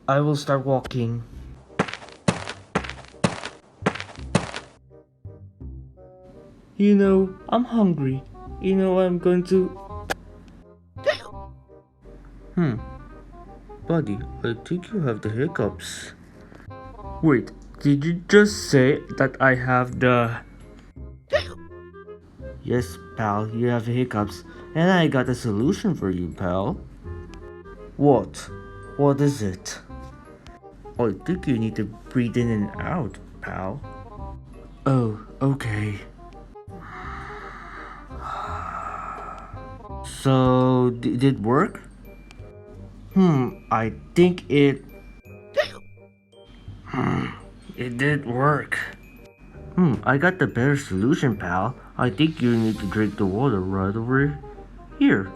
I will start walking. I'm hungry. I'm going to... Buddy, I think you have the hiccups. Wait, did you just say that I have the... Yes, pal, you have hiccups. And I got a solution for you, pal. What? What is it? I think you need to breathe in and out, pal. Oh, okay. So, did it work? I think it... It did work. I got the better solution, pal. I think you need to drink the water right over here.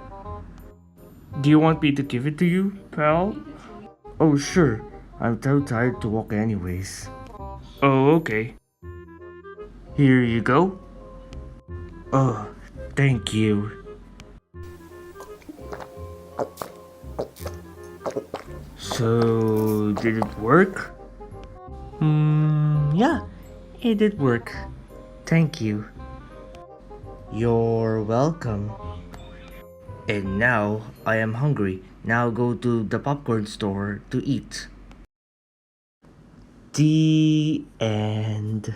Do you want me to give it to you, pal? Oh, sure. I'm too tired to walk anyways. Oh, okay. Here you go. Oh, thank you. So, did it work? Yeah, it did work. Thank you. You're welcome. And now I am hungry. Now go to the popcorn store to eat. The end.